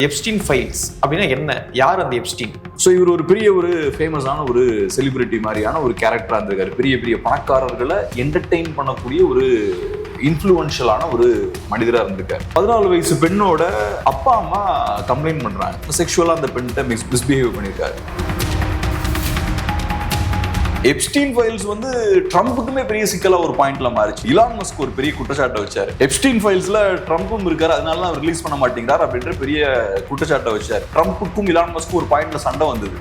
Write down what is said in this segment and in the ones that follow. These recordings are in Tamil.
எப்ஸ்டீன் ஃபைல்ஸ் அப்படின்னா என்ன? யார் அந்த எப்ஸ்டீன்? ஸோ இவர் ஒரு பெரிய ஒரு ஃபேமஸான ஒரு செலிபிரிட்டி மாதிரியான ஒரு கேரக்டராக இருந்திருக்காரு. பெரிய பெரிய பணக்காரர்களை என்டர்டெயின் பண்ணக்கூடிய ஒரு இன்ஃப்ளூயன்ஷியலான ஒரு மனிதராக இருந்திருக்காரு. 14 வயசு பெண்ணோட அப்பா அம்மா கம்ப்ளைண்ட் பண்றாங்க, செக்ஷுவலாக அந்த பெண்கிட்ட மிஸ்பிஹேவ் பண்ணியிருக்காரு. எப்ஸ்டீன் ஃபைல்ஸ் வந்து ட்ரம்புக்குமே பெரிய சிக்கலா ஒரு பாயிண்ட்ல மாறிச்சு. இலான் மஸ்க் ஒரு பெரிய குற்றச்சாட்டை வச்சாரு, எப்ஸ்டீன் ஃபைல்ஸ்ல ட்ரம்பும் இருக்காரு, அதனால அவர் ரிலீஸ் பண்ண மாட்டேங்கிறார் அப்படின்ற பெரிய குற்றச்சாட்டை வச்சாரு. ட்ரம்புக்கும் இலான் மஸ்க்கும் ஒரு பாயிண்ட்ல சண்டை வந்தது.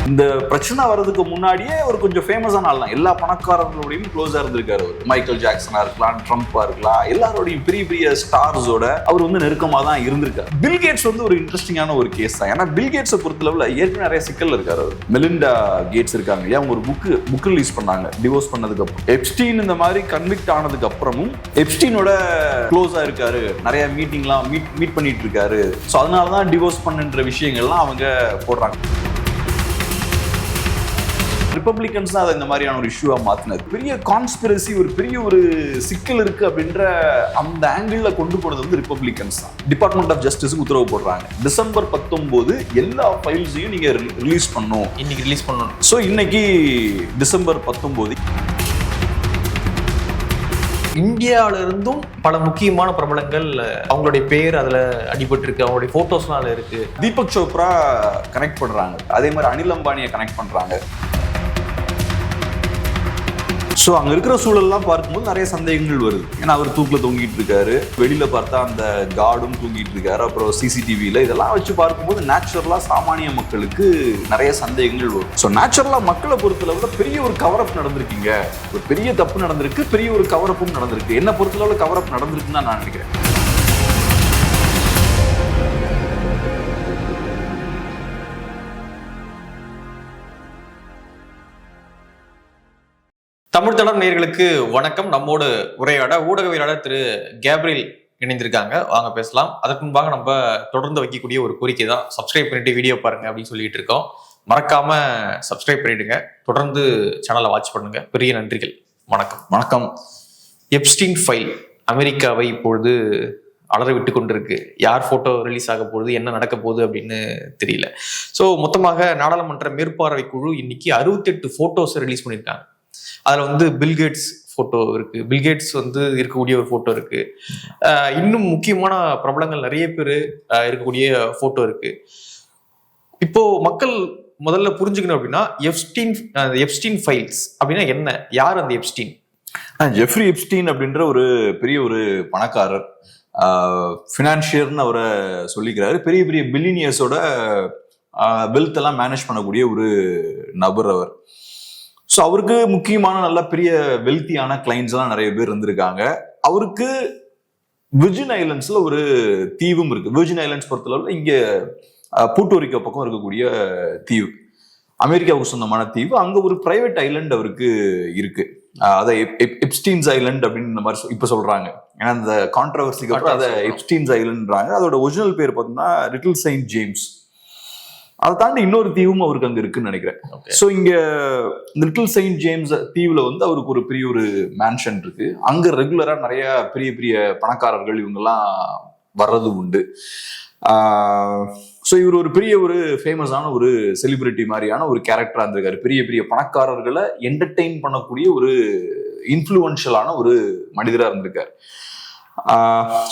இந்த பிரச்சனை வர்றதுக்கு முன்னாடியே ஒரு கொஞ்சம் ஃபேமஸான ஆள் தான். எல்லா பணக்காரர்களோடையும் க்ளோஸா இருந்திருக்காரு அவர். மைக்கேல் ஜாக்சனா இருக்கலாம், ட்ரம்பா இருக்கலாம், எல்லாரோடையும் பெரிய பெரிய ஸ்டார்ஸோட அவர் வந்து நெருக்கமா தான் இருந்திருக்காரு. பில் கேட்ஸ் வந்து ஒரு இன்ட்ரெஸ்டிங்கான ஒரு கேஸ் தான். ஏன்னா பில் கேட்ஸை பொறுத்தளவுல ஏற்கனவே நிறைய சிக்கல் இருக்காரு அவர். மெலிண்டா கேட்ஸ் இருக்காங்க இல்லையா, அவங்க ஒரு புக் ரிலீஸ் பண்ணாங்க டிவோர்ஸ் பண்ணதுக்கு அப்புறம். எப்ஸ்டீன் இந்த மாதிரி கன்விக்ட் ஆனதுக்கு அப்புறமும் எப்ஸ்டீனோட க்ளோஸா இருக்காரு, நிறைய மீட்டிங்லாம் மீட் பண்ணிட்டு இருக்காரு. ஸோ அதனாலதான் டிவோர்ஸ் பண்ணுன்ற விஷயங்கள்லாம் அவங்க போடுறாங்க. ரிப்பப்ளிகன்ஸ் தான் அதை இந்த மாதிரியான ஒரு இஷ்யூவா மாத்தினது. பெரிய கான்ஸ்பிரசி, ஒரு பெரிய ஒரு சிக்கல் இருக்கு அப்படின்ற அந்த ஆங்கிள் கொண்டு போனது வந்து ரிப்பப்ளிகன்ஸ் தான். டிபார்ட்மெண்ட் ஆஃப் ஜஸ்டிஸுக்கு உத்தரவு போடுறாங்க, டிசம்பர் 19 எல்லா ஃபைல்ஸையும் நீங்க ரிலீஸ் பண்ணணும். இன்னைக்கு ரிலீஸ் பண்ணணும். ஸோ இன்னைக்கு டிசம்பர் 19 இந்தியாவில இருந்தும் பல முக்கியமான பிரபலங்கள் அவங்களுடைய பேர் அதுல அடிபட்டு இருக்கு, அவங்களுடைய போட்டோஸ்லாம் அதுல இருக்கு. தீபக் சோப்ரா கனெக்ட் பண்றாங்க, அதே மாதிரி அனில் அம்பானியை கனெக்ட் பண்றாங்க. ஸோ அங்கே இருக்கிற சூழல்லாம் பார்க்கும்போது நிறைய சந்தேகங்கள் வருது. ஏன்னா அவர் தூக்கில் தொங்கிட்டு இருக்காரு, வெளியில பார்த்தா அந்த கார்டும் தூங்கிட்டு இருக்காரு, அப்புறம் சிசிடிவியில் இதெல்லாம் வச்சு பார்க்கும்போது நேச்சுரலாக சாமானிய மக்களுக்கு நிறைய சந்தேகங்கள் வரும். ஸோ நேச்சுரலாக மக்களை பொறுத்தளவில் பெரிய ஒரு கவரப் நடந்திருக்கீங்க, ஒரு பெரிய தப்பு நடந்திருக்கு, பெரிய ஒரு கவரப்பும் நடந்திருக்கு. என்ன பொறுத்தளவில் கவரப் நடந்திருக்குன்னு நான் நினைக்கிறேன். தமிழ் தடம் நேயர்களுக்கு வணக்கம். நம்மோடு உரையாட ஊடகவியலாளர் திரு கேப்ரியல் இணைந்திருக்காங்க. வாங்க பேசலாம். அதற்கு முன்பாக நம்ம தொடர்ந்து வைக்கக்கூடிய ஒரு கோரிக்கை தான், சப்ஸ்கிரைப் பண்ணிட்டு வீடியோ பாருங்க அப்படின்னு சொல்லிட்டு இருக்கோம். மறக்காம சப்ஸ்கிரைப் பண்ணிடுங்க, தொடர்ந்து சேனலை வாட்ச் பண்ணுங்க. பெரிய நன்றிகள். வணக்கம். வணக்கம். எப்ஸ்டீன் ஃபைல் அமெரிக்காவை இப்பொழுது அலற விட்டு கொண்டிருக்கு. யார் போட்டோ ரிலீஸ் ஆக போகுது, என்ன நடக்க போகுது அப்படின்னு தெரியல. ஸோ மொத்தமாக நாடாளுமன்ற மேற்பார்வை குழு இன்னைக்கு 68 போட்டோஸ் ரிலீஸ் பண்ணியிருக்காங்க. அதுல வந்து பில்கேட்ஸ் போட்டோ இருக்கு, பில்கேட்ஸ் வந்து இருக்கக்கூடிய ஒரு போட்டோ இருக்கு, இன்னும் முக்கியமான பிரபலங்கள் நிறைய பேர் இருக்கக்கூடிய போட்டோ இருக்கு. இப்போ மக்கள் முதல்ல புரிஞ்சுக்கணும் அப்படின்னா எப்ஸ்டீன் ஃபைல்ஸ் அப்படின்னா என்ன? யார் அந்த எப்ஸ்டீன்? ஜெஃப்ரி எப்ஸ்டீன் அப்படின்ற ஒரு பெரிய ஒரு பணக்காரர், ஃபினான்ஷியர்னு அவரை சொல்லிக்கிறாரு. பெரிய பெரிய பில்லியனியர்ஸோட வெல்த் எல்லாம் மேனேஜ் பண்ணக்கூடிய ஒரு நபர் அவர். ஸோ அவருக்கு முக்கியமான நல்ல பெரிய வெல்த்தியான கிளைண்ட்ஸ் எல்லாம் நிறைய பேர் இருந்திருக்காங்க. அவருக்கு விர்ஜின் ஐலண்ட்ஸ்ல ஒரு தீவும் இருக்கு. விர்ஜின் ஐலண்ட்ஸ் பொறுத்தளவுல இங்க பூட்டோரிக்கோ பக்கம் இருக்கக்கூடிய தீவு, அமெரிக்காவுக்கு சொந்தமான தீவு. அங்க ஒரு பிரைவேட் ஐலண்ட் அவருக்கு இருக்கு. அதை எப்ஸ்டீன்ஸ் ஐலண்ட் அப்படின்னு இந்த மாதிரி இப்ப சொல்றாங்க. ஏன்னா அந்த கான்ட்ரவர்சிக்கு அப்புறம் அதை எப்ஸ்டீன்ஸ் ஐலண்ட்றாங்க. அதோட ஒரிஜினல் பேர் பார்த்தோம்னா லிட்டில் செயின்ட் ஜேம்ஸ். அதை தாண்டி இன்னொரு தீவும் அவருக்கு அங்க இருக்குன்னு நினைக்கிறேன். ஸோ இங்க லிட்டில் செயின்ட் ஜேம்ஸ் தீவுல வந்து அவருக்கு ஒரு பெரிய ஒரு மேன்ஷன் இருக்கு. அங்க ரெகுலரா நிறைய பெரிய பெரிய பணக்காரர்கள் இவங்கெல்லாம் வர்றது உண்டு. ஸோ இவர் ஒரு பெரிய ஒரு ஃபேமஸான ஒரு செலிபிரிட்டி மாதிரியான ஒரு கேரக்டரா இருந்திருக்காரு. பெரிய பெரிய பணக்காரர்களை என்டர்டெயின் பண்ணக்கூடிய ஒரு இன்ஃப்ளூயன்ஷியலான ஒரு மனிதரா இருந்திருக்காரு.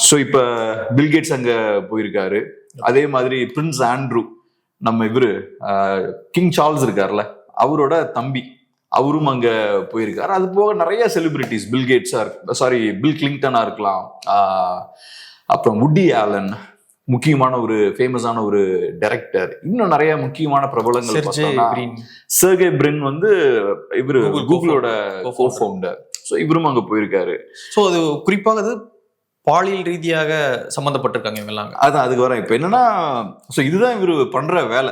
ஸோ இப்ப பில்கேட்ஸ் அங்க போயிருக்காரு. அதே மாதிரி பிரின்ஸ் ஆண்ட்ரூ, நம்ம இவரு கிங் சார்ல்ஸ் இருக்கார்ல, அவரோட தம்பி, அவரும் அங்க போயிருக்காரு. அது போக நிறைய செலிபிரிட்டிஸ், பில் கிளிங்டனா இருக்கலாம், அப்புறம் வுட்டி ஆலன், முக்கியமான ஒரு ஃபேமஸான ஒரு டைரக்டர், இன்னும் நிறைய முக்கியமான பிரபலங்கள். செர்கே பிரின் வந்து இவரு கூகுளோட கோஃபவுண்டர். ஸோ இவரும் அங்க போயிருக்காரு. ஸோ அது குறிப்பாக அது பாலியல் ரீதியாக சம்பந்தப்பட்டிருக்காங்க இவங்கெல்லாம். அதான் அதுக்கு வரேன். இப்ப என்னன்னா, இதுதான் இவரு பண்ற வேலை.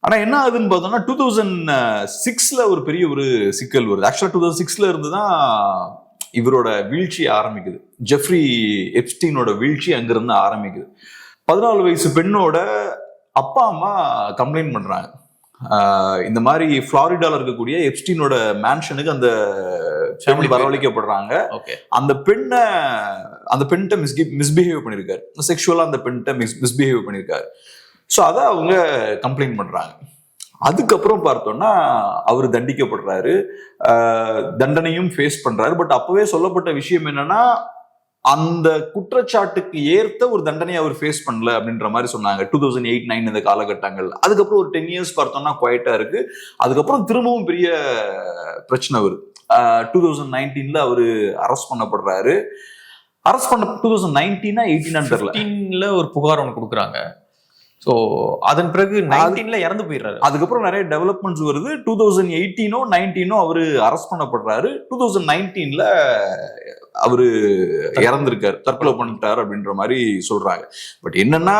ஆனா என்ன ஆகுதுன்னு பார்த்தோம்னா 2006ல ஒரு பெரிய ஒரு சிக்கல் வருது. ஆக்சுவலா 2006ல இருந்துதான் இவரோட வீழ்ச்சி ஆரம்பிக்குது. ஜெஃப்ரி எப்ஸ்டீனோட வீழ்ச்சி அங்கிருந்து ஆரம்பிக்குது. 14 வயசு பெண்ணோட அப்பா அம்மா கம்ப்ளைண்ட் பண்றாங்க, இந்த மாதிரி புளோரிடால இருக்கக்கூடிய எப்ஸ்டீனோட மேன்ஷனுக்கு அந்த Family வரவழைக்கப்படுறாங்க. ஓகே. அந்த பெண்ணை மிஸ்பிஹேவ் பண்ணிருக்காரு, செக்ஷுவலா அந்த பெண்ணை மிஸ்பிஹேவ் பண்ணிருக்காரு. ஸோ அதை அவங்க கம்ப்ளைண்ட் பண்றாங்க. அதுக்கப்புறம் பார்த்தோம்னா அவர் தண்டிக்கப்படுறாரு, தண்டனையும் ஃபேஸ் பண்றாரு. பட் அப்பவே சொல்லப்பட்ட விஷயம் என்னன்னா, அந்த குற்றச்சாட்டுக்கு ஏற்ற ஒரு தண்டனையை அவர் ஃபேஸ் பண்ணல அப்படின்ற மாதிரி சொன்னாங்க 2008-9 இந்த காலகட்டங்கள். அதுக்கப்புறம் ஒரு 10 years பார்த்தோம்னா குவைட்டா இருக்கு. அதுக்கப்புறம் திரும்பவும் பெரிய பிரச்சனை வருது. 2019 அவரு அரெஸ்ட் பண்ணப்படுறாரு. அரெஸ்ட் பண்ண 2019-18 தெரியல, ஒரு புகார் ஒன்று கொடுக்குறாங்க. ஸோ அதன் பிறகு 19 இறந்து போயிடுறாரு. அதுக்கப்புறம் நிறைய டெவலப்மெண்ட்ஸ் வருது. 2018-19 அவரு அரெஸ்ட் பண்ணப்படுறாரு. 2019 அவரு இறந்திருக்காரு, தற்கொலை பண்ணிட்டாரு அப்படின்ற மாதிரி சொல்றாங்க. பட் என்னன்னா,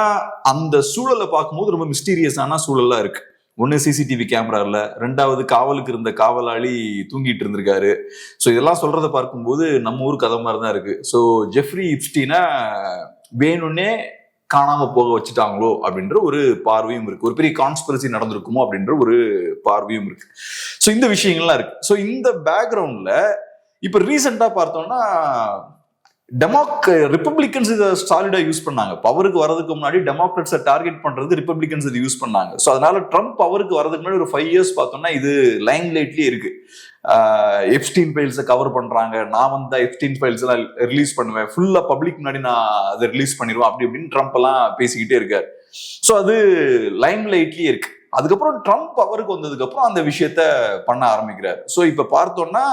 அந்த சூழலை பார்க்கும்போது ரொம்ப மிஸ்டீரியஸான சூழலா இருக்கு. ஒன்னு சிசிடிவி கேமரா இல்ல, ரெண்டாவது காவலுக்கு இருந்த காவலாளி தூங்கிட்டு இருந்திருக்காரு. ஸோ இதெல்லாம் சொல்றதை பார்க்கும்போது நம்ம ஊர் கதை மாதிரி தான் இருக்கு. ஸோ ஜெஃப்ரி எப்ஸ்டீனை வேணும்னே காணாம போக வச்சுட்டாங்களோ அப்படின்ற ஒரு பார்வையும் இருக்கு. ஒரு பெரிய கான்ஸ்பிரசி நடந்திருக்குமோ அப்படின்ற ஒரு பார்வையும் இருக்கு. ஸோ இந்த விஷயங்கள்லாம் இருக்கு. ஸோ இந்த பேக்ரவுண்ட்ல இப்ப ரீசெண்டா பார்த்தோம்னா ரிப்பப்ளிகன்ஸ் இதை சாலிடா யூஸ் பண்ணாங்க. பவருக்கு வரதுக்கு முன்னாடி டெமோக்ராட்ஸை டார்கெட் பண்றது ரிப்பப்ளிகன்ஸ் இதை யூஸ் பண்ணாங்க. ஸோ அதனால ட்ரம்ப் பவருக்கு வரதுக்கு முன்னாடி ஒரு 5 years பார்த்தோம்னா இது லைம் லைட்லயே இருக்கு. எப்ஸ்டீன் ஃபைல்ஸை கவர் பண்றாங்க. நான் வந்து எப்ஸ்டீன் ஃபைல்ஸ் எல்லாம் ரிலீஸ் பண்ணுவேன், ஃபுல்லா பப்ளிக் முன்னாடி நான் அதை ரிலீஸ் பண்ணிடுவேன் அப்படி இப்படின்னு ட்ரம்ப் எல்லாம் பேசிக்கிட்டே இருக்காரு. ஸோ அது லைம் லைட்லயே இருக்கு. அதுக்கப்புறம் ட்ரம்ப் பவருக்கு வந்ததுக்கு அப்புறம் அந்த விஷயத்த பண்ண ஆரம்பிக்கிறாரு. ஸோ இப்ப பார்த்தோம்னா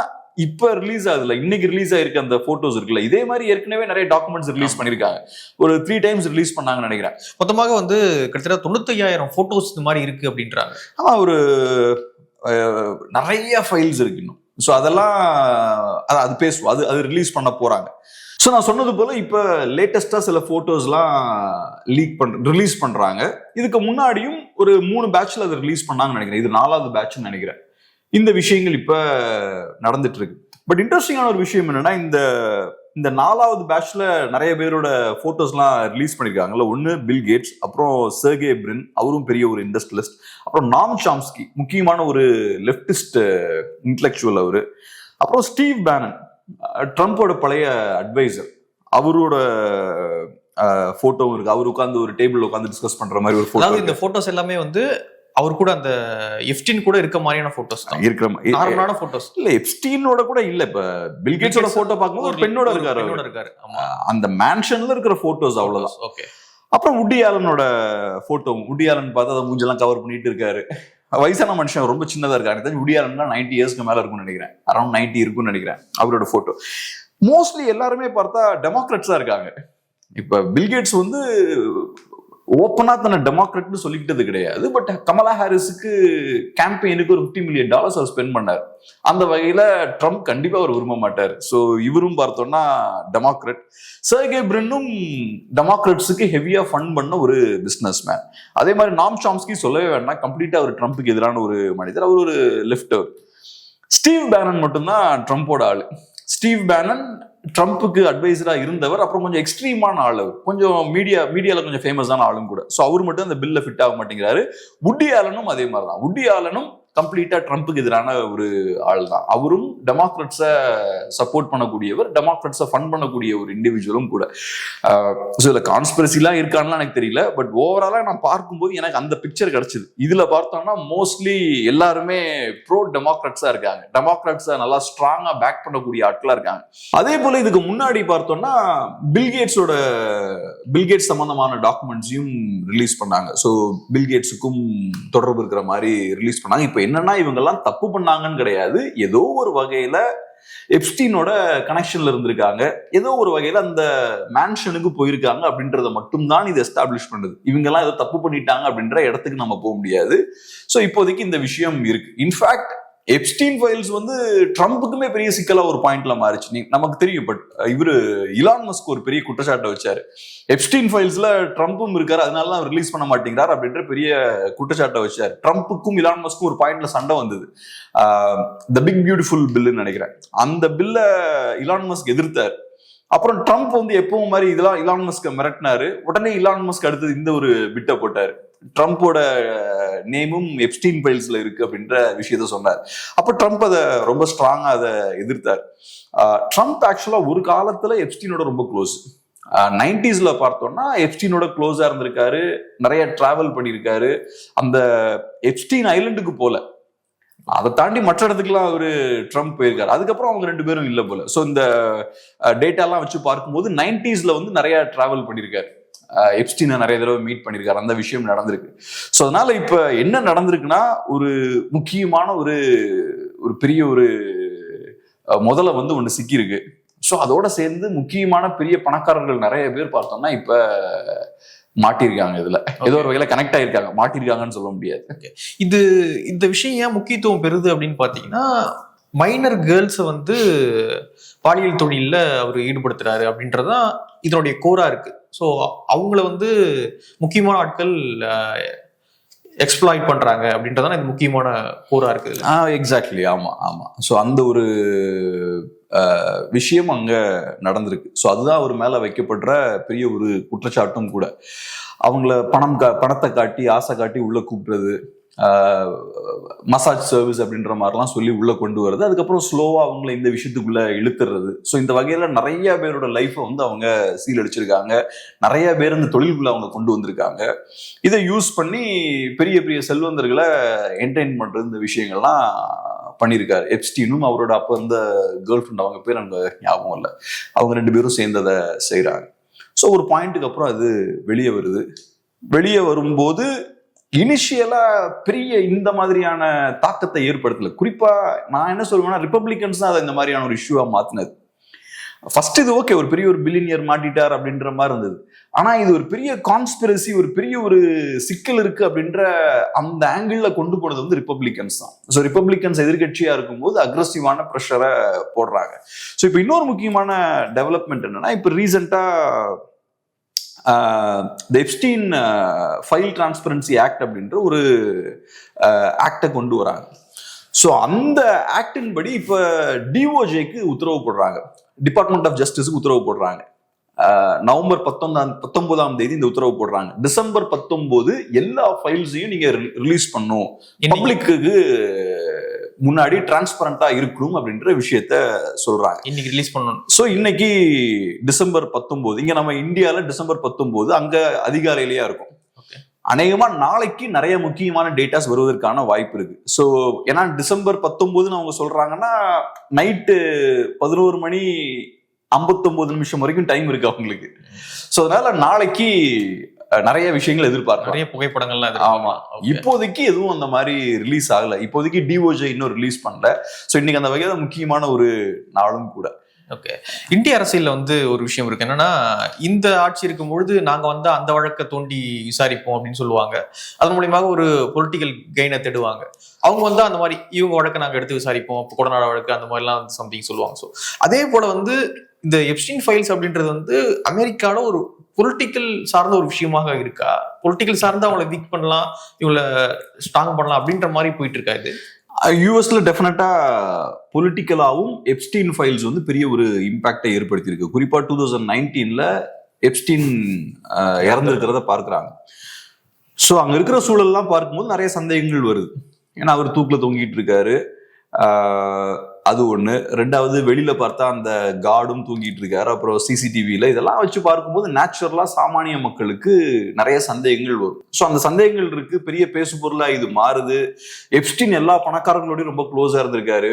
இப்ப ரிலீஸ் ஆகுதுல, இன்னைக்கு ரிலீஸ் ஆயிருக்கு அந்த போட்டோஸ் இருக்குல்ல, இதே மாதிரி ஏற்கனவே நிறைய டாக்குமெண்ட்ஸ் ரிலீஸ் பண்ணிருக்காங்க. ஒரு 3 times ரிலீஸ் பண்ணாங்கன்னு நினைக்கிறேன். மொத்தமாக வந்து கிட்டத்தட்ட 95,000 போட்டோஸ் இந்த மாதிரி இருக்கு அப்படின்றாங்க. ஆமா, ஒரு நிறைய ஃபைல்ஸ் இருக்கு இன்னும். ஸோ அதெல்லாம் அது பேசுவோம், அது ரிலீஸ் பண்ண போறாங்க. ஸோ நான் சொன்னது போல இப்ப லேட்டஸ்டா சில போட்டோஸ்லாம் ரிலீஸ் பண்றாங்க. இதுக்கு முன்னாடியும் ஒரு 3 பேட்ச்ல அதை ரிலீஸ் பண்ணாங்கன்னு நினைக்கிறேன். இது 4வது பேட்ச்னு நினைக்கிறேன். இந்த விஷயங்கள் இப்ப நடந்துட்டு இருக்கு. பட் இன்ட்ரெஸ்டிங்கான ஒரு விஷயம் என்னன்னா, இந்த 4வது பேட்ச்ல நிறைய பேரோட போட்டோஸ்லாம் ரிலீஸ் பண்ணிருக்காங்கல்ல. ஒன்னு பில் கேட்ஸ், அப்புறம் செர்கே பிரின், அவரும் பெரிய ஒரு இண்டஸ்ட்ரியலிஸ்ட், அப்புறம் நாம் சாம்ஸ்கி, முக்கியமான ஒரு லெப்டிஸ்ட் இன்டெலெக்சுவல் அவரு, அப்புறம் ஸ்டீவ் பேனன், ட்ரம்போட பழைய அட்வைசர், அவரோட போட்டோவும் இருக்கு. அவர் உட்காந்து ஒரு டேபிள் உட்காந்து டிஸ்கஸ் பண்ற மாதிரி ஒரு போட்டோ. இந்த போட்டோஸ் எல்லாமே வந்து அவர் கூட அந்த எப்ஸ்டீன் கூட இருக்க மாதிரியான போட்டோஸ் தான், இருக்கிற நார்மலான போட்டோஸ் இல்ல. எப்ஸ்டீனோட கூட இல்ல. இப்ப பில் கேட்ஸோட போட்டோ பார்க்கும்போது ஒரு பெண்ணோட இருக்காரு. அந்த மேன்ஷன்ல இருக்கிற போட்டோஸ் அவ்வளவுதான். ஓகே. அப்புறம் வுட்டி ஆலனோட போட்டோ, வுட்டி ஆலன் பார்த்து அதை மூஞ்செல்லாம் கவர் பண்ணிட்டு இருக்காரு. வயசான மனுஷன், ரொம்ப சின்னதா இருக்காரு. வுட்டி ஆலன் 90 years மேல இருக்கும்னு நினைக்கிறேன், அரௌண்ட் 90 இருக்கும்னு நினைக்கிறேன் அவரோட போட்டோ. மோஸ்ட்லி எல்லாருமே பார்த்தா டெமோக்ராட்ஸா இருக்காங்க. இப்ப பில்கேட்ஸ் வந்து ஓப்பனா தன்னை டெமோக்ராட்னு சொல்லிக்கிட்டது கிடையாது. பட் கமலா ஹாரிஸுக்கு கேம்பெயினுக்கு ஒரு $50 million அவர் ஸ்பெண்ட் பண்ணார். அந்த வகையில ட்ரம்ப் கண்டிப்பா அவர் விரும்ப மாட்டார். ஸோ இவரும் பார்த்தோம்னா டெமோக்ராட். செர்கே பிரின்னும் டெமோக்ராட்ஸுக்கு ஹெவியா ஃபண்ட் பண்ண ஒரு பிசினஸ் மேன். அதே மாதிரி நாம் சாம்ஸ்கி சொல்லவே வேண்டாம், கம்ப்ளீட்டா அவர் ட்ரம்ப்புக்கு எதிரான ஒரு மனிதர். அவர் ஒரு லெஃப்ட். ஸ்டீவ் பேனன் மட்டும்தான் ட்ரம்போட ஆளு. ஸ்டீவ் பேனன் ட்ரம்ப்புக்கு அட்வைசரா இருந்தவர். அப்புறம் கொஞ்சம் எக்ஸ்ட்ரீமான ஆள், கொஞ்சம் மீடியால கொஞ்சம் ஃபேமஸான ஆளும் கூட. ஸோ அவர் மட்டும் அந்த பில்ல ஃபிட் ஆக மாட்டேங்கிறாரு. வுட்டி ஆலனும் அதே மாதிரி தான். வுட்டி ஆலனும் கம்ப்ளீட்டா ட்ரம்ப்புக்கு எதிரான ஒரு ஆள் தான். அவரும் டெமோக்ராட்ஸை சப்போர்ட் பண்ணக்கூடியவர், டெமோக்ராட்ஸை ஃபண்ட் பண்ணக்கூடிய ஒரு இண்டிவிஜுவலும் கூட. ஸோ இதுல கான்ஸ்பிரசிலாம் இருக்கான்னு எனக்கு தெரியல. பட் ஓவராலா நான் பார்க்கும்போது எனக்கு அந்த பிக்சர் கிடைச்சது. இதுல பார்த்தோம்னா மோஸ்ட்லி எல்லாருமே ப்ரோ டெமோக்ராட்ஸா இருக்காங்க. டெமோக்ராட்ஸை நல்லா ஸ்ட்ராங்கா பேக் பண்ணக்கூடிய ஆட்களா இருக்காங்க. அதே போல இதுக்கு முன்னாடி பார்த்தோம்னா பில்கேட்ஸ் சம்பந்தமான டாக்குமெண்ட்ஸையும் ரிலீஸ் பண்ணாங்க. ஸோ பில்கேட்ஸுக்கும் தொடர்பு இருக்கிற மாதிரி ரிலீஸ் பண்ணாங்க. இப்ப என்னன்னா, இவங்க எல்லாம் தப்பு பண்ணாங்கன்னு கிடையாது, ஏதோ ஒரு வகையில எப்ஸ்டீனோட கனெக்ஷன்ல இருந்திருக்காங்க, ஏதோ ஒரு வகையில அந்த மேன்ஷனுக்கு போயிருக்காங்க அப்படின்றத மட்டும்தான் இது எஸ்டாப்ளிஷ் பண்ணுது. இவங்க எல்லாம் ஏதோ தப்பு பண்ணிட்டாங்க அப்படின்ற இடத்துக்கு நம்ம போக முடியாது. ஸோ இப்போதைக்கு இந்த விஷயம் இருக்கு. இன்ஃபேக்ட் எப்ஸ்டீன் ஃபைல்ஸ் வந்து ட்ரம்ப்புக்குமே பெரிய சிக்கலா ஒரு பாயிண்ட்ல மாறிச்சு, நமக்கு தெரியும். பட் இவரு இலான் மஸ்க் ஒரு பெரிய குற்றச்சாட்டை வச்சாரு. எப்ஸ்டீன் ஃபைல்ஸ்ல ட்ரம்ப்பும் இருக்காரு, அதனால தான் ரிலீஸ் பண்ண மாட்டேங்கிறார் அப்படின்ற பெரிய குற்றச்சாட்டை வச்சாரு. ட்ரம்ப்புக்கும் இலான் மஸ்க்கும் ஒரு பாயிண்ட்ல சண்டை வந்தது. த பிக் பியூட்டிஃபுல் பில்லுன்னு நினைக்கிறேன். அந்த பில்ல இலான் மஸ்க் எதிர்த்தார். அப்புறம் ட்ரம்ப் வந்து எப்பவும் மாதிரி இதெல்லாம் இலான் மஸ்க மிரட்டினாரு. உடனே இலான் மஸ்க் அடுத்தது இந்த ஒரு பிட்டை போட்டாரு, ட்ரம்ப்போட நேமும் எப்ஸ்டீன் ஃபைல்ஸ்ல இருக்கு அப்படின்ற விஷயத்த சொன்னார். அப்ப ட்ரம்ப் அதை ரொம்ப ஸ்ட்ராங்கா அதை எதிர்த்தார். ட்ரம்ப் ஆக்சுவலா ஒரு காலத்துல எப்ஸ்டீனோட ரொம்ப க்ளோஸ். 90s பார்த்தோம்னா எப்ஸ்டீனோட க்ளோஸா இருந்திருக்காரு, நிறைய டிராவல் பண்ணியிருக்காரு. அந்த எப்ஸ்டீன் ஐலண்டுக்கு போல, அதை தாண்டி மற்ற இடத்துக்குலாம் அவரு ட்ரம்ப் போயிருக்காரு. அதுக்கப்புறம் அவங்க 2 பேரும் இல்லை போல. ஸோ இந்த டேட்டாலாம் வச்சு பார்க்கும்போது 90s வந்து நிறைய டிராவல் பண்ணியிருக்காரு, எப்ஸ்டீனை நிறைய தடவை மீட் பண்ணியிருக்காரு. அந்த விஷயம் நடந்திருக்கு. ஸோ அதனால இப்ப என்ன நடந்திருக்குன்னா, ஒரு முக்கியமான ஒரு பெரிய ஒரு முதல்ல வந்து ஒண்ணு சிக்கியிருக்கு. ஸோ அதோட சேர்ந்து முக்கியமான பெரிய பணக்காரர்கள் நிறைய பேர் பார்த்தோம்னா இப்ப மாட்டிருக்காங்க. இதுல ஏதோ ஒரு வகையில கனெக்ட் ஆயிருக்காங்க, மாட்டிருக்காங்கன்னு சொல்ல முடியாது. இந்த விஷயம் ஏன் முக்கியத்துவம் பெறுது அப்படின்னு பாத்தீங்கன்னா, மைனர் கேர்ள்ஸை வந்து பாலியல் தொழில அவர் ஈடுபடுத்துறாரு அப்படின்றதான் இதனுடைய கோரா இருக்கு. ஸோ அவங்கள வந்து முக்கியமான ஆட்கள் எக்ஸ்ப்ளாய்ட் பண்றாங்க அப்படின்றதான் இது முக்கியமான கோரா இருக்குது. எக்ஸாக்ட்லி, ஆமா ஆமா. ஸோ அந்த ஒரு விஷயம் அங்க நடந்திருக்கு. ஸோ அதுதான் அவர் மேல வைக்கப்படுற பெரிய ஒரு குற்றச்சாட்டும் கூட. அவங்கள பணத்தை காட்டி ஆசை காட்டி உள்ள கூப்பிடுறது, மசாஜ் சர்வீஸ் அப்படின்ற மாதிரிலாம் சொல்லி உள்ள கொண்டு வருது. அதுக்கப்புறம் ஸ்லோவா அவங்கள இந்த விஷயத்துக்குள்ள இழுத்துறது. ஸோ இந்த வகையில நிறைய பேரோட லைஃப்பை வந்து அவங்க சீலடிச்சிருக்காங்க. நிறைய பேர் இந்த தொழிலுக்குள்ள அவங்க கொண்டு வந்திருக்காங்க. இதை யூஸ் பண்ணி பெரிய பெரிய செல்வந்தர்களை என்டர்டெயின் பண்றது, இந்த விஷயங்கள்லாம் பண்ணியிருக்காரு. எப்ஸ்டீனும் அவரோட அப்ப இருந்த கேர்ள் ஃப்ரெண்ட், அவங்க பேர் எனக்கு ஞாபகம் இல்லை, அவங்க 2 பேரும் சேர்ந்து அதை செய்யறாங்க. ஸோ ஒரு பாயிண்ட்டுக்கு அப்புறம் அது வெளியே வருது. வெளியே வரும்போது இனிஷியலா பெரிய இந்த மாதிரியான தாக்கத்தை ஏற்படுத்தல. குறிப்பா நான் என்ன சொல்லுவேன்னா, ரிப்பப்ளிகன்ஸ் தான் அதை இந்த மாதிரியான ஒரு இஷ்யூவா மாத்தினது. ஃபர்ஸ்ட் இது ஓகே, ஒரு பெரிய ஒரு பில்லியனியர் மாட்டிட்டார் அப்படின்ற மாதிரி இருந்தது. ஆனா இது ஒரு பெரிய கான்ஸ்பிரசி, ஒரு பெரிய ஒரு சிக்கல் இருக்கு அப்படின்ற அந்த ஆங்கிள் கொண்டு போனது வந்து ரிப்பப்ளிகன்ஸ் தான். ஸோ ரிப்பப்ளிகன்ஸ் எதிர்கட்சியா இருக்கும்போது அக்ரெசிவான ப்ரெஷரை போடுறாங்க. ஸோ இப்போ இன்னொரு முக்கியமான டெவலப்மெண்ட் என்னன்னா, இப்போ ரீசெண்டா தி எப்ஸ்டீன் ஃபைல் டிரான்ஸ்பரன்சி ஆக்ட் அப்படின்ற ஒரு ஆக்டை கொண்டு வராங்க. ஸோ அந்த ஆக்டின் படி இப்ப டிஓஜேக்கு உத்தரவு போடுறாங்க, டிபார்ட்மெண்ட் ஆஃப் ஜஸ்டிஸுக்கு உத்தரவு போடுறாங்க. நவம்பர் 19 இந்த உத்தரவு போடுறாங்க. டிசம்பர் 19 எல்லா ஃபைல்ஸையும் நீங்க ரிலீஸ் பண்ணும், பப்ளிக்கு முன்னாடி டிரான்ஸ்பரண்டா இருக்கணும் அப்படின்ற விஷயத்த சொல்றாங்க. இன்னைக்கு ரிலீஸ் பண்ணணும். சோ இன்னைக்கு டிசம்பர் 19, இங்க நம்ம இந்தியால டிசம்பர் 19, அங்க அதிகாலையிலேயே இருக்கும். அநேகமா நாளைக்கு நிறைய முக்கியமான டேட்டாஸ் வருவதற்கான வாய்ப்பு இருக்கு. ஸோ ஏன்னா டிசம்பர் 19 அவங்க சொல்றாங்கன்னா நைட்டு 11:59 வரைக்கும் டைம் இருக்கு அவங்களுக்கு. ஸோ அதனால நாளைக்கு நிறைய விஷயங்கள் எதிர்பார்க்கலாம், நிறைய புகைப்படங்கள்லாம். ஆமா, இப்போதைக்கு எதுவும் அந்த மாதிரி ரிலீஸ் ஆகல. இப்போதைக்கு டிஓஜே இன்னும் ரிலீஸ் பண்ணல. ஸோ இன்னைக்கு அந்த வகையில முக்கியமான ஒரு நாளும் கூட. ஓகே, இந்திய அரசியல்ல வந்து ஒரு விஷயம் இருக்கு என்னன்னா, இந்த ஆட்சி இருக்கும்பொழுது நாங்க வந்து அந்த வழக்கை தோண்டி விசாரிப்போம் அப்படின்னு சொல்லுவாங்க. அதன் மூலியமாக ஒரு பொலிட்டிக்கல் கெயினை தேடுவாங்க. அவங்க வந்து அந்த மாதிரி இவங்க வழக்கை நாங்க எடுத்து விசாரிப்போம், கொடநாடு வழக்கு அந்த மாதிரிலாம் வந்து சம்திங் சொல்லுவாங்க. ஸோ அதே போல வந்து இந்த எப்ஸ்டீன் ஃபைல்ஸ் அப்படின்றது வந்து அமெரிக்கால ஒரு பொலிட்டிக்கல் சார்ந்த ஒரு விஷயமாக இருக்கா? பொலிட்டிக்கல் சார்ந்து அவங்களை வீக் பண்ணலாம், இவங்களை ஸ்ட்ராங் பண்ணலாம் அப்படின்ற மாதிரி போயிட்டு இருக்கா இது? யூஎஸ்ல டெஃபினட்டா பொலிட்டிக்கலாவும் எப்ஸ்டீன் ஃபைல்ஸ் வந்து பெரிய ஒரு இம்பாக்டை ஏற்படுத்தியிருக்கு. குறிப்பா 2019 எப்ஸ்டீன் இறந்திருக்கிறத பார்க்கிறாங்க. ஸோ அங்க இருக்கிற சூழல்லாம் பார்க்கும்போது நிறைய சந்தேகங்கள் வருது. ஏன்னா அவர் தூக்கில தொங்கிட்டு இருக்காரு, அது ஒண்ணு. ரெண்டாவது வெளியில பார்த்தா அந்த கார்டும் தூங்கிட்டு இருக்காரு. அப்புறம் சிசிடிவில இதெல்லாம் வச்சு பார்க்கும்போது நேச்சுரலா சாமானிய மக்களுக்கு நிறைய சந்தேகங்கள் வரும். ஸோ அந்த சந்தேகங்கள் இருக்கு, பெரிய பேசு பொருளா இது மாறுது. எப்ஸ்டீன் எல்லா பணக்காரங்களோடய ரொம்ப க்ளோஸா இருந்திருக்காரு.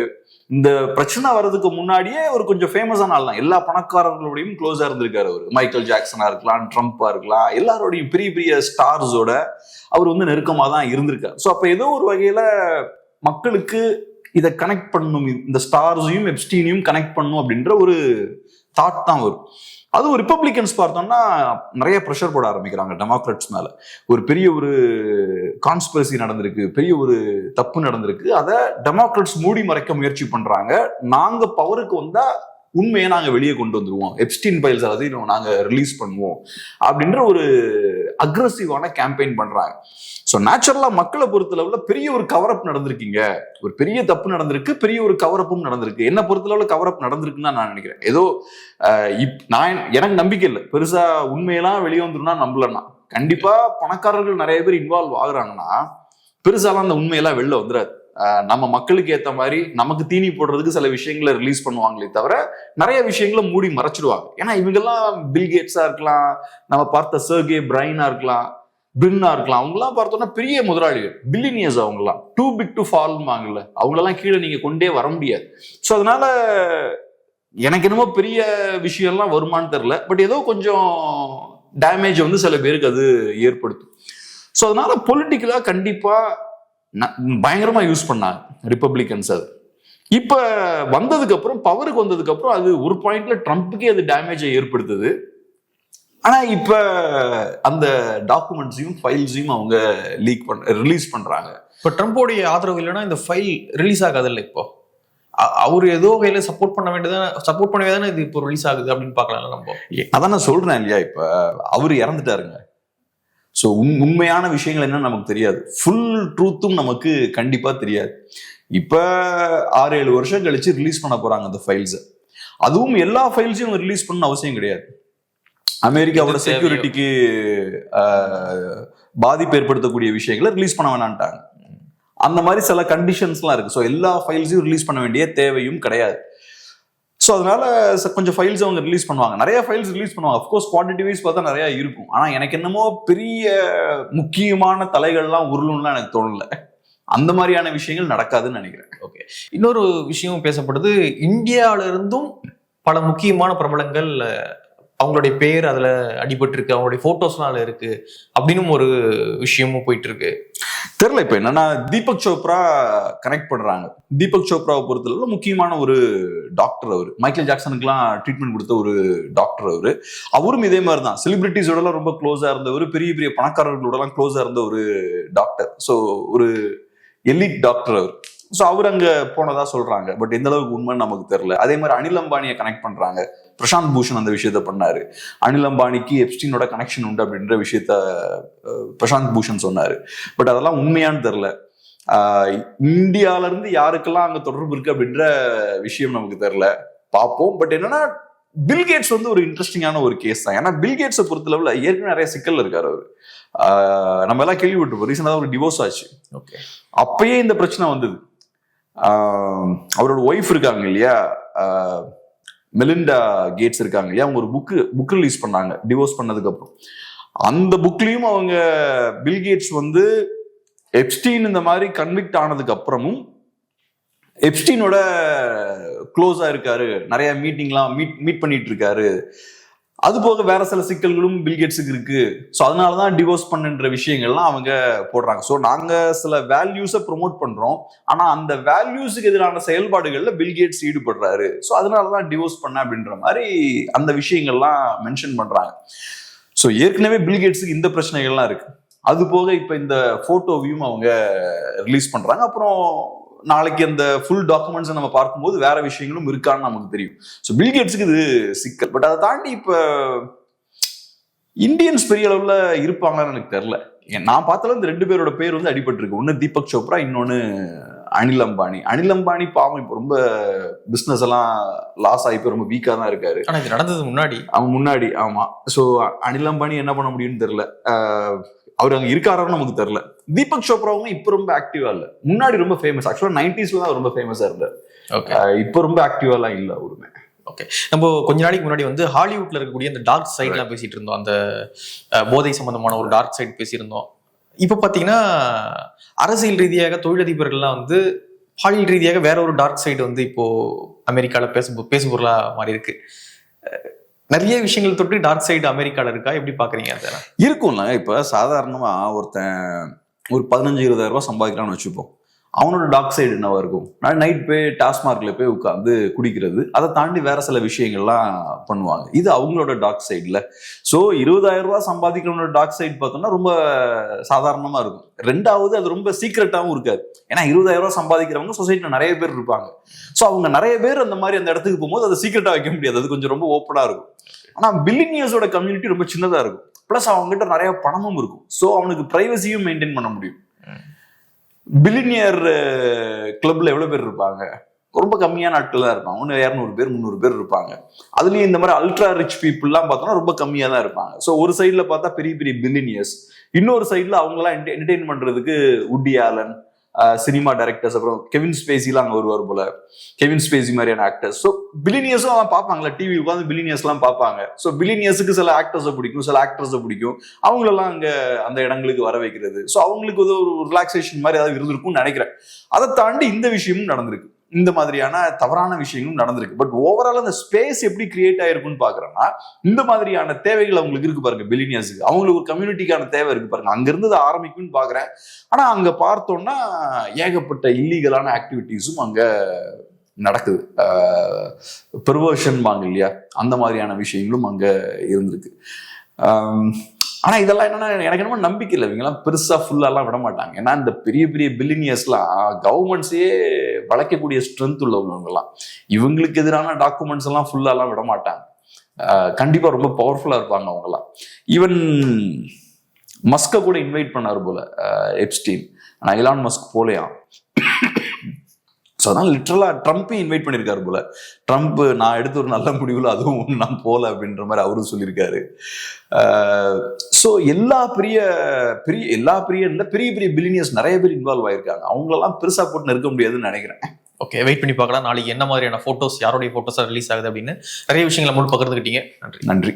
இந்த பிரச்சனை வர்றதுக்கு முன்னாடியே ஒரு கொஞ்சம் ஃபேமஸான ஆள் தான், எல்லா பணக்காரர்களோடையும் க்ளோஸா இருந்திருக்காரு. அவர் மைக்கேல் ஜாக்சனா இருக்கலாம், ட்ரம்ப்பா இருக்கலாம், எல்லாரோடையும் பெரிய பெரிய ஸ்டார்ஸோட அவர் வந்து நெருக்கமா தான் இருந்திருக்காரு. ஸோ அப்ப ஏதோ ஒரு வகையில மக்களுக்கு இதை கனெக்ட் பண்ணணும், இந்த ஸ்டார்ஸையும் எப்ஸ்டீனையும் கனெக்ட் பண்ணணும் அப்படின்ற ஒரு தாட் தான் வரும். அதுவும் ரிப்பப்ளிகன்ஸ் பார்த்தோம்னா நிறைய ப்ரெஷர் போட ஆரம்பிக்கிறாங்க டெமோக்ராட்ஸ் மேல. ஒரு பெரிய ஒரு கான்ஸ்பிரசி நடந்திருக்கு, பெரிய ஒரு தப்பு நடந்திருக்கு, அதை டெமோக்ராட்ஸ் மூடி மறைக்க முயற்சி பண்றாங்க. நாங்க பவருக்கு வந்தா உண்மையை நாங்க வெளியே கொண்டு வந்துருவோம், எப்ஸ்டீன் ஃபைல்ஸ் எல்லாத்தையும் நாங்க ரிலீஸ் பண்ணுவோம் அப்படின்ற ஒரு அக்ரெசிவான கேம்பெயின் பண்றாங்க. ஸோ நேச்சுரலா மக்களை பொறுத்தளவுல பெரிய ஒரு கவரப் நடந்திருக்கீங்க, ஒரு பெரிய தப்பு நடந்திருக்கு, பெரிய ஒரு கவரப்பும் நடந்திருக்கு. என்ன பொறுத்தளவுல கவரப் நடந்திருக்குன்னு நான் நினைக்கிறேன். ஏதோ எனக்கு நம்பிக்கை இல்லை, பெருசா உண்மையெல்லாம் வெளியே வந்துரும்னா நம்பலன்னா. கண்டிப்பா பணக்காரர்கள் நிறைய பேர் இன்வால்வ் ஆகுறாங்கன்னா பெருசாலாம் அந்த உண்மையெல்லாம் வெளில வந்துடாது. நம்ம மக்களுக்கு ஏற்ற மாதிரி நமக்கு தீனி போடுறதுக்கு சில விஷயங்களை ரிலீஸ் பண்ணுவாங்களே தவிர நிறைய விஷயங்களை மூடி மறைச்சிடுவாங்க. ஏன்னா இவங்கெல்லாம் பில்கேட்ஸா இருக்கலாம், நம்ம பார்த்த சர்கே பிரைனா இருக்கலாம், பிரின்னா இருக்கலாம், அவங்கெல்லாம் பார்த்தோம்னா பெரிய முதலாளிகள், பில்லினியர்ஸ். அவங்கெல்லாம் டூ பிக் டு ஃபால்வாங்கல்ல, அவங்களெல்லாம் கீழே நீங்க கொண்டே வர முடியாது. ஸோ அதனால எனக்கு என்னமோ பெரிய விஷயம்லாம் வருமானு தெரியல, பட் ஏதோ கொஞ்சம் டேமேஜ் வந்து சில பேருக்கு அது ஏற்படுத்தும். ஸோ அதனால பொலிட்டிக்கலா கண்டிப்பா பயங்கரமா யூஸ் பண்ணாங்க ரிப்பப்ளிகன்ஸ். அது இப்ப வந்ததுக்கு அப்புறம், பவருக்கு வந்ததுக்கு அப்புறம் அது ஒரு பாயிண்ட்ல ட்ரம்ப்புக்கே அது டேமேஜை ஏற்படுத்துது. ஆனா இப்ப அந்த டாக்குமெண்ட்ஸையும் ஃபைல்ஸையும் அவங்க ரிலீஸ் பண்றாங்க. இப்ப ட்ரம்போடைய ஆதரவு இல்லைன்னா இந்த ஃபைல் ரிலீஸ் ஆகாது இல்லை. இப்போ அவரு ஏதோ கையில சப்போர்ட் பண்ணவே தானே இது இப்போ ரிலீஸ் ஆகுது அப்படின்னு பாக்கலாம் நம்ம. அதான் நான் சொல்றேன் இல்லையா, இப்ப அவரு இறந்துட்டாருங்க. ஸோ உண்மையான விஷயங்கள் என்ன நமக்கு தெரியாது, ஃபுல் ட்ரூத்தும் நமக்கு கண்டிப்பா தெரியாது. இப்ப 6-7 வருஷம் கழிச்சு ரிலீஸ் பண்ண போறாங்க அந்த ஃபைல்ஸ். அதுவும் எல்லா ஃபைல்ஸையும் ரிலீஸ் பண்ண அவசியம் கிடையாது. அமெரிக்காவோட செக்யூரிட்டிக்கு பாதிப்பு ஏற்படுத்தக்கூடிய விஷயங்களை ரிலீஸ் பண்ண வேணான்ட்டாங்க. அந்த மாதிரி சில கண்டிஷன்ஸ்லாம் இருக்கு. ஸோ எல்லா ஃபைல்ஸையும் ரிலீஸ் பண்ண வேண்டிய தேவையும் கிடையாது. ஸோ அதனால கொஞ்சம் ஃபைல்ஸ் அவங்க ரிலீஸ் பண்ணுவாங்க, நிறைய ஃபைல்ஸ் ரிலீஸ் பண்ணுவாங்க. அஃப்கோர்ஸ் குவான்டிட்டி வைஸ் பார்த்தா நிறைய இருக்கும். ஆனால் எனக்கு என்னமோ பெரிய முக்கியமான தலைகள்லாம் உருளும்லாம் எனக்கு தோணல. அந்த மாதிரியான விஷயங்கள் நடக்காதுன்னு நினைக்கிறேன். ஓகே, இன்னொரு விஷயம் பேசப்படுது, இந்தியாவில இருந்தும் பல முக்கியமான பிரபலங்கள் அவங்களுடைய பேர் அதுல அடிபட்டு இருக்கு, அவங்களுடைய போட்டோஸ்லாம் அதுல இருக்கு அப்படின்னு ஒரு விஷயமும் போயிட்டு இருக்கு. தெரியல இப்ப என்னன்னா, தீபக் சோப்ரா கனெக்ட் பண்றாங்க. தீபக் சோப்ராவை பொறுத்தளவுல முக்கியமான ஒரு டாக்டர். அவரு மைக்கேல் ஜாக்சனுக்குலாம் ட்ரீட்மெண்ட் கொடுத்த ஒரு டாக்டர். அவரும் இதே மாதிரி தான் செலிபிரிட்டிஸோட ரொம்ப க்ளோஸா இருந்தவர், பெரிய பெரிய பணக்காரர்களோட எல்லாம் க்ளோஸா இருந்த ஒரு டாக்டர். ஸோ ஒரு எலிட் டாக்டர் அவர். ஸோ அவர் அங்க போனதா சொல்றாங்க, பட் எந்த அளவுக்கு உண்மைன்னு நமக்கு தெரியல. அதே மாதிரி அனில் அம்பானியை கனெக்ட் பண்றாங்க. பிரசாந்த் பூஷன் அந்த விஷயத்த பண்ணாரு. அனில் அம்பானிக்கு எப்ஸ்டீனோட கனெக்ஷன் உண்டு அப்படின்ற விஷயத்த பிரசாந்த் பூஷன் சொன்னாரு. பட் அதெல்லாம் உண்மையான்னு தெரியல. இந்தியால இருந்து யாருக்கெல்லாம் அங்க தொடர்பு இருக்கு அப்படின்ற விஷயம் நமக்கு தெரியல, பார்ப்போம். பட் என்னன்னா, பில்கேட்ஸ் வந்து ஒரு இன்ட்ரெஸ்டிங்கான ஒரு கேஸ் தான். ஏன்னா பில்கேட்ஸை பொறுத்தளவுல ஏற்கனவே நிறைய சிக்கல் இருக்காரு அவரு. நம்ம எல்லாம் கேள்விப்பட்டிருப்போம், ரீசெண்டா ஒரு டிவோர்ஸ் ஆச்சு. ஓகே, அப்பயே இந்த பிரச்சனை வந்தது. அவரோட ஒய்ஃப் இருக்காங்க இல்லையா, மெலிண்டா கேட்ஸ் இருக்காங்க இல்லையா, அவங்க ஒரு புக் ரிலீஸ் பண்ணாங்க டிவோர்ஸ் பண்ணதுக்கு அப்புறம். அந்த புக்லயும் அவங்க பில்கேட்ஸ் வந்து எப்ஸ்டீன் இந்த மாதிரி கன்விக்ட் ஆனதுக்கு அப்புறமும் எப்ஸ்டீனோட க்ளோஸா இருக்காரு, நிறைய மீட் பண்ணிட்டு இருக்காரு. அது போக வேற சில சிக்கல்களும் பில்கேட்ஸுக்கு இருக்கு. ஸோ அதனாலதான் டிவோர்ஸ் பண்ணுன்ற விஷயங்கள்லாம் அவங்க போடுறாங்க. ஸோ நாங்க சில வேல்யூஸை ப்ரொமோட் பண்றோம், ஆனா அந்த வேல்யூஸுக்கு எதிரான செயல்பாடுகள்ல பில்கேட்ஸ் ஈடுபடுறாரு, ஸோ அதனாலதான் டிவோர்ஸ் பண்ண அப்படின்ற மாதிரி அந்த விஷயங்கள்லாம் மென்ஷன் பண்றாங்க. ஸோ ஏற்கனவே பில்கேட்ஸுக்கு இந்த பிரச்சனைகள்லாம் இருக்கு. அது போக இப்ப இந்த போட்டோவையும் அவங்க ரிலீஸ் பண்றாங்க. அப்புறம் நாளைக்கு அந்த ஃபுல் டாக்குமெண்ட்ஸ் நம்ம பார்க்கும்போது வேற விஷயங்களும் இருக்கான்னு நமக்கு தெரியும். ஸோ பில்கேட்ஸுக்கு இது சிக்கல். பட் அதை தாண்டி இப்ப இந்தியன்ஸ் பெரிய அளவுல இருப்பாங்கன்னு எனக்கு தெரியல. நான் பார்த்தாலும் இந்த 2 பேரோட பேர் வந்து அடிபட்டு இருக்கு. ஒன்னு தீபக் சோப்ரா, இன்னொன்னு அனில் அம்பானி. அனில் அம்பானி பாவம் இப்ப ரொம்ப பிசினஸ் எல்லாம் லாஸ் ஆகி ரொம்ப வீக்கா தான் இருக்காரு. ஆனா இது நடந்தது முன்னாடி. ஆமா. ஸோ அனில் அம்பானி என்ன பண்ண முடியும்னு தெரியல. அவர் அங்க இருக்காருன்னு நமக்கு தெரியல. தீபக் சோப்ராவும் இப்ப ரொம்ப ஆக்டிவா இல்ல. முன்னாடி ரொம்ப ஃபேமஸ், ஆக்சுவலா 90s தான் ரொம்ப ஃபேமஸா இருந்தார். இப்ப ரொம்ப ஆக்டிவா எல்லாம் இல்ல அவருமே. ஓகே, நம்ம கொஞ்ச நாளைக்கு முன்னாடி வந்து ஹாலிவுட்ல இருக்கக்கூடிய அந்த டார்க் சைட்லாம் பேசிட்டு இருந்தோம், அந்த போதை சம்பந்தமான ஒரு டார்க் சைட் பேசியிருந்தோம். இப்ப பாத்தீங்கன்னா அரசியல் ரீதியாக தொழிலதிபர்கள்லாம் வந்து பாலியல் ரீதியாக வேற ஒரு டார்க் சைடு வந்து இப்போ அமெரிக்கால பேசுபொருளா மாறி இருக்கு. நிறைய விஷயங்கள் தொட்டு டார்க் சைடு அமெரிக்கால இருக்கா, எப்படி பாக்குறீங்க? அதெல்லாம் இருக்கும்ல. இப்ப சாதாரணமா ஒருத்தன் ஒரு 15-20,000 ரூபாய் சம்பாதிக்கலாம்னு வச்சுப்போம். அவனோட டார்க் சைடு என்னவா இருக்கும்? நைட் போய் டாஸ்மார்க்ல போய் உட்காந்து குடிக்கிறது, அதை தாண்டி வேற சில விஷயங்கள்லாம் பண்ணுவாங்க. இது அவங்களோட டார்க் சைடுல. ஸோ 20,000 ரூபாய் சம்பாதிக்கிறவனோட டார்க் சைடு பார்த்தோம்னா ரொம்ப சாதாரணமா இருக்கும். ரெண்டாவது அது ரொம்ப சீக்கிரட்டாவும் இருக்காது. ஏன்னா 20,000 ரூபாய் சம்பாதிக்கிறவங்க சொசைட்டில நிறைய பேர் இருப்பாங்க. ஸோ அவங்க நிறைய பேர் அந்த மாதிரி அந்த இடத்துக்கு போகும்போது அதை சீக்கிரட்டா வைக்க முடியாது, அது கொஞ்சம் ரொம்ப ஓப்பனா இருக்கும். ஆனா பில்லியனியர்ஸோட கம்யூனிட்டி ரொம்ப சின்னதா இருக்கும். பிளஸ் அவங்ககிட்ட நிறைய பணமும் இருக்கும். ஸோ அவனுக்கு பிரைவசியும் மெயின்டைன் பண்ண முடியும். பில்லியனியர் கிளப்ல எவ்வளவு பேர் இருப்பாங்க? ரொம்ப கம்மியான ஆட்கள் தான் இருப்பாங்க. 200 பேர் 300 பேர் இருப்பாங்க. அதுலயும் இந்த மாதிரி அல்ட்ரா ரிச் பீப்புள்லாம் பார்த்தோம்னா ரொம்ப கம்மியா தான் இருப்பாங்க. ஸோ ஒரு சைட்ல பார்த்தா பெரிய பெரிய பில்லியனியர்ஸ், இன்னொரு சைட்ல அவங்கலாம் என்டர்டெயின் பண்றதுக்கு வுட்டி ஆலன், சினிமா டைரக்டர்ஸ், அப்புறம் கெவின் ஸ்பேசிலாம் அங்க வருவார் போல, கெவின் ஸ்பேசி மாதிரியான ஆக்டர்ஸ். ஸோ பில்லியனியர்ஸும் அவன் பார்ப்பாங்களா, டிவி உட்காந்து பில்லியனியர்ஸ் எல்லாம் பார்ப்பாங்க. ஸோ பில்லியனியர்ஸுக்கு சில ஆக்டர்ஸை பிடிக்கும், சில ஆக்டர்ஸை பிடிக்கும், அவங்களெல்லாம் அங்க அந்த இடங்களுக்கு வர வைக்கிறது. ஸோ அவங்களுக்கு ஒரு ரிலாக்ஸேஷன் மாதிரி ஏதாவது இருந்திருக்கும்னு நினைக்கிறேன். அதை தாண்டி இந்த விஷயமும் நடந்திருக்கு, இந்த மாதிரியான தவறான விஷயங்களும் நடந்திருக்கு. பட் ஓவரால் அந்த ஸ்பேஸ் எப்படி கிரியேட் ஆயிருக்குன்னு பாக்குறேன்னா, இந்த மாதிரியான தேவைகள் அவங்களுக்கு இருக்கு பாருங்க. பில்லியனியர்ஸுக்கு அவங்களுக்கு ஒரு கம்யூனிட்டிக்கான தேவை இருக்கு பாருங்க. அங்க இருந்து ஆரம்பிக்கும்னு பாக்குறேன். ஆனா அங்க பார்த்தோம்னா ஏகப்பட்ட இல்லீகலான ஆக்டிவிட்டிஸும் அங்க நடக்குது. பெர்வர்ஷன் வாங்க இல்லையா, அந்த மாதிரியான விஷயங்களும் அங்க இருந்திருக்கு. ஆனா இதெல்லாம் என்னன்னா, எனக்கு என்னமோ நம்பிக்கை இல்லை, இவங்கெல்லாம் பெருசா ஃபுல்லாலாம் விட மாட்டாங்க. ஏன்னா இந்த பெரிய பெரிய பில்லியனியர்ஸ்லாம் கவர்மெண்ட்ஸே வளைக்கக்கூடிய ஸ்ட்ரென்த் உள்ளவங்கலாம். இவங்களுக்கு எதிரான டாக்குமெண்ட்ஸ் எல்லாம் ஃபுல்லாலாம் விட மாட்டாங்க. கண்டிப்பா ரொம்ப பவர்ஃபுல்லா இருப்பாங்க அவங்கலாம். ஈவன் மஸ்கை கூட இன்வைட் பண்ணாரு போல எப்ஸ்டீன். ஆனா எலான் மஸ்க் போலையாம். ஸோ அதான் லிட்டரலா ட்ரம்ப்பையும் இன்வைட் பண்ணியிருக்காரு போல. ட்ரம்ப் நான் எடுத்த ஒரு நல்ல முடிவுல அதுவும் நான் போல அப்படின்ற மாதிரி அவரும் சொல்லியிருக்காரு. ஸோ எல்லா பெரிய பெரிய பில்லியனியர்ஸ் நிறைய பேர் இன்வால்வ் ஆயிருக்காங்க. அவங்களெல்லாம் பெருசா போட்டு நெருக்க முடியாதுன்னு நினைக்கிறேன். ஓகே, வெயிட் பண்ணி பார்க்கலாம் நாளைக்கு என்ன மாதிரியான போட்டோஸ், யாருடைய போட்டோஸா ரிலீஸ் ஆகுது அப்படின்னு. நிறைய விஷயங்களை முழு பகிர்ந்துக்கிட்டீங்க. நன்றி.